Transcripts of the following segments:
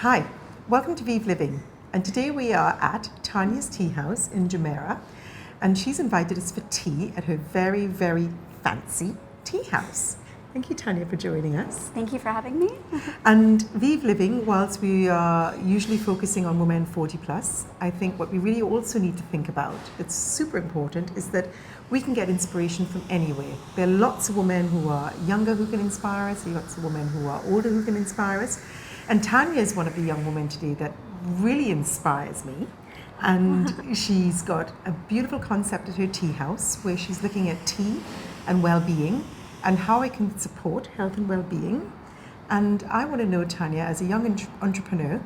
Hi, welcome to Vieve Liviing, and today we are at Tania's Teahouse in Jumeirah, and she's invited us for tea at her very, very fancy tea house. Thank you, Tania, for joining us. Thank you for having me. And Vieve Liviing, whilst we are usually focusing on women 40 plus, I think what we really also need to think about, it's super important, is that we can get inspiration from anywhere. There are lots of women who are younger who can inspire us, lots of women who are older who can inspire us. And Tania is one of the young women today that really inspires me. And she's got a beautiful concept at her tea house where she's looking at tea and well-being and how it can support health and well-being. And I want to know, Tania, as a young entrepreneur,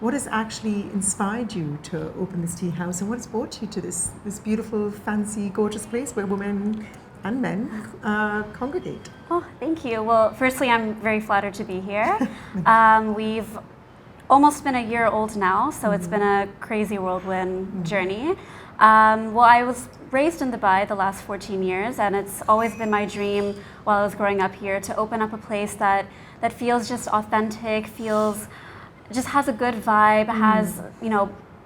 what has actually inspired you to open this tea house and what has brought you to this beautiful, fancy, gorgeous place where women and men congregate? Oh, thank you. Well, firstly, I'm very flattered to be here. We've almost been a year old now, so it's been a crazy whirlwind journey. Well, I was raised in Dubai the last 14 years, and it's always been my dream while I was growing up here to open up a place that feels just authentic, just has a good vibe, has,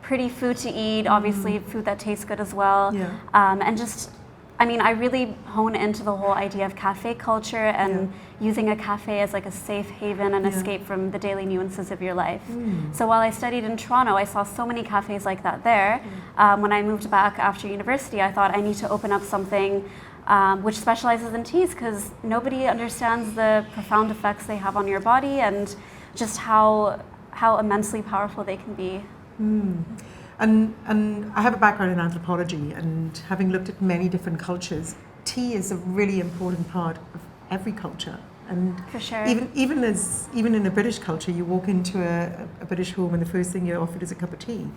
pretty food to eat, obviously food that tastes good as well. Yeah. And just, I really hone into the whole idea of cafe culture and using a cafe as like a safe haven and escape from the daily nuances of your life. So while I studied in Toronto, I saw so many cafes like that there. When I moved back after university, I thought I need to open up something which specializes in teas, because nobody understands the profound effects they have on your body and just how immensely powerful they can be. And I have a background in anthropology, and having looked at many different cultures, tea is a really important part of every culture. And for sure. Even in a British culture, you walk into a British home and the first thing you're offered is a cup of tea,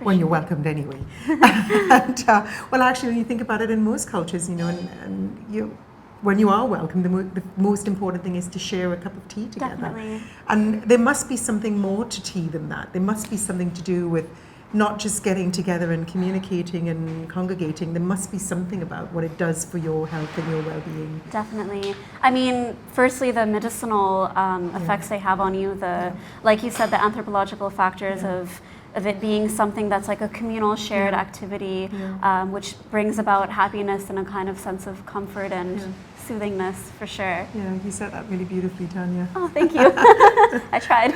when you're welcomed anyway. And well, actually, when you think about it, in most cultures, when you are welcome, the most important thing is to share a cup of tea together. Definitely. And there must be something more to tea than that. There must be something to do with not just getting together and communicating and congregating. There must be something about what it does for your health and your well-being. Definitely. Firstly, the medicinal effects they have on you, like you said, the anthropological factors of it being something that's like a communal shared activity, which brings about happiness and a kind of sense of comfort and soothingness, for sure. Yeah, you said that really beautifully, Tania. Oh, thank you. I tried.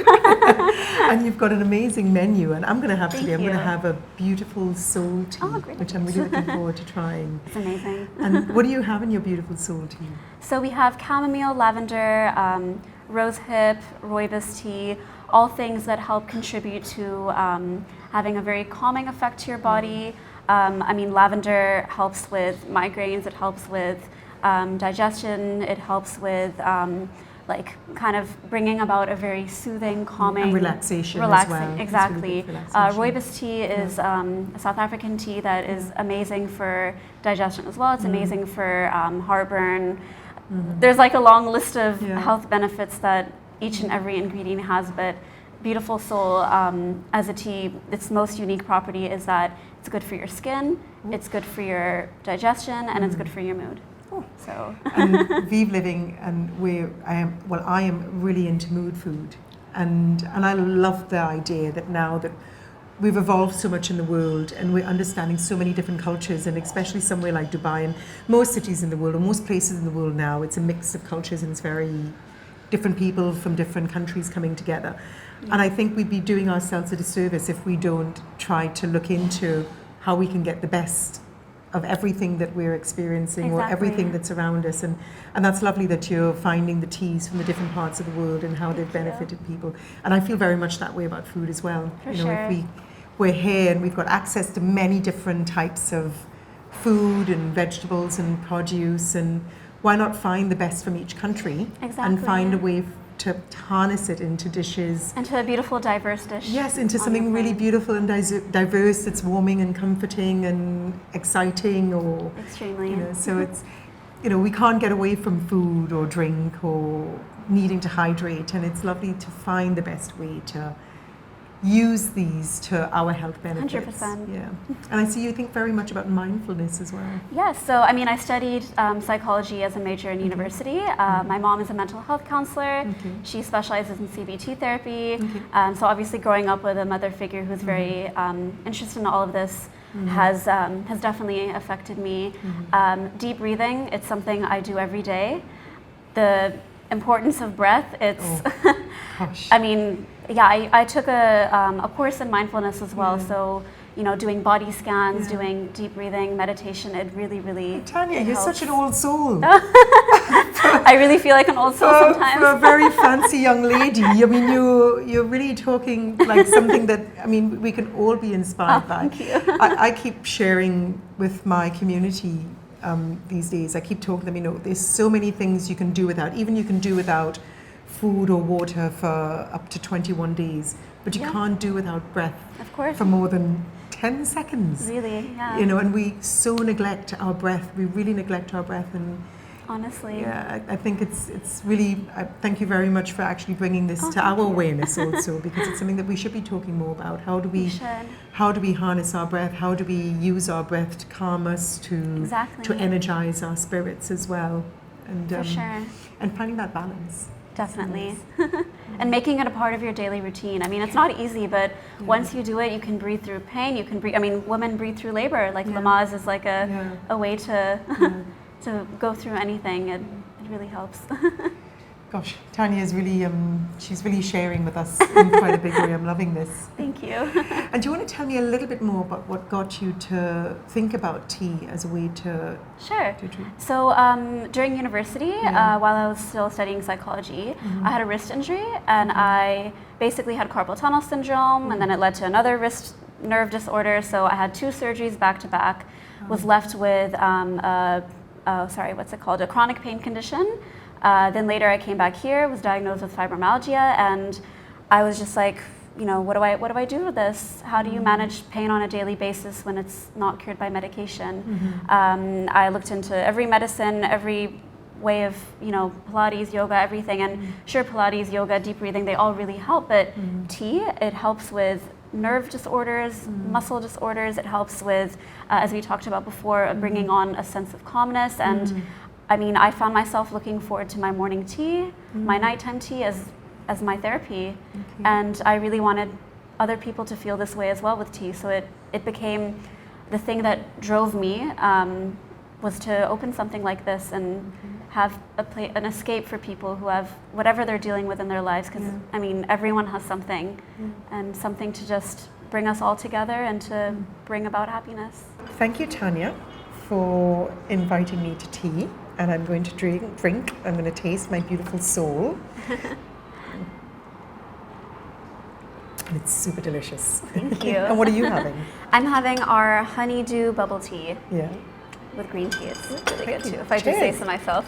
And you've got an amazing menu, and I'm going to have Thank today, I'm you. going to have a beautiful soul tea, great. which I'm really looking forward to trying. It's amazing. And what do you have in your beautiful soul tea? So we have chamomile, lavender, rosehip, rooibos tea, all things that help contribute to having a very calming effect to your body. Lavender helps with migraines, it helps with digestion, it helps with kind of bringing about a very soothing, calming, and relaxation as well. Exactly. Really relaxation. Rooibos tea is a South African tea that is amazing for digestion as well. It's amazing for heartburn. There's like a long list of health benefits that each and every ingredient has, but Beautiful Soul as a tea, its most unique property is that it's good for your skin, it's good for your digestion, and it's good for your mood. So. And Vieve Liviing, and I am really into mood food, and I love the idea that now that we've evolved so much in the world and we're understanding so many different cultures, and especially somewhere like Dubai and most cities in the world, or most places in the world now, it's a mix of cultures and it's very different people from different countries coming together. And I think we'd be doing ourselves a disservice if we don't try to look into how we can get the best of everything that we're experiencing or everything that's around us. And that's lovely that you're finding the teas from the different parts of the world and how they've benefited people. And I feel very much that way about food as well. For sure. If we're here and we've got access to many different types of food and vegetables and produce, and why not find the best from each country and find a way to harness it into dishes. Into a beautiful, diverse dish. Yes, into something really beautiful and diverse that's warming and comforting and exciting, or extremely. So it's, we can't get away from food or drink or needing to hydrate, and it's lovely to find the best way to use these to our health benefits. 100%. Yeah. And I see you think very much about mindfulness as well. Yes, so I mean, I studied psychology as a major in university. My mom is a mental health counselor. She specializes in CBT therapy. So obviously growing up with a mother figure who's very interested in all of this has definitely affected me. Deep breathing, it's something I do every day. The importance of breath, it's, I mean, yeah, I took a course in mindfulness as well. So, you know, doing body scans, doing deep breathing, meditation, it really Tania, you're such an old soul. I really feel like an old soul sometimes. For a very fancy young lady, I mean, you're really talking like something that, I mean, we can all be inspired by. Thank you. I keep sharing with my community these days. I keep talking to them, you know, there's so many things you can do without. Even you can do without food or water for up to 21 days, but you can't do without breath for more than 10 seconds. Really, yeah. You know, and we so neglect our breath. We really neglect our breath, and honestly, yeah, I think it's really. Thank you very much for actually bringing this to our awareness also, because it's something that we should be talking more about. How do we harness our breath? How do we use our breath to calm us, to energize our spirits as well, and for sure, and finding that balance. Definitely. And making it a part of your daily routine. I mean, it's not easy, but once you do it, you can breathe through pain. You can breathe. I mean, women breathe through labor. Like Lamaze is like a way to to go through anything. It really helps. Gosh, Tania is really, she's really sharing with us in quite a big way. I'm loving this. Thank you. And do you want to tell me a little bit more about what got you to think about tea as a way to treat? So during university, while I was still studying psychology, I had a wrist injury, and I basically had carpal tunnel syndrome, and then it led to another wrist nerve disorder. So I had 2 surgeries back to back, was left with, a chronic pain condition. Then later I came back here, was diagnosed with fibromyalgia, and I was just like, you know, what do I do with this? How do you manage pain on a daily basis when it's not cured by medication? I looked into every medicine, every way of, you know, Pilates, yoga, everything, and sure, Pilates, yoga, deep breathing, they all really help, but tea, it helps with nerve disorders, muscle disorders, it helps with, as we talked about before, bringing on a sense of calmness, and I mean, I found myself looking forward to my morning tea, my nighttime tea as my therapy. And I really wanted other people to feel this way as well with tea. So it became the thing that drove me was to open something like this and have an escape for people who have whatever they're dealing with in their lives. Because I mean, everyone has something, and something to just bring us all together and to bring about happiness. Thank you, Tania, for inviting me to tea. And I'm going to drink. I'm going to taste my beautiful soul. And it's super delicious. Thank you. And what are you having? I'm having our honeydew bubble tea. Yeah. With green tea. It's really good too, if I do say so myself.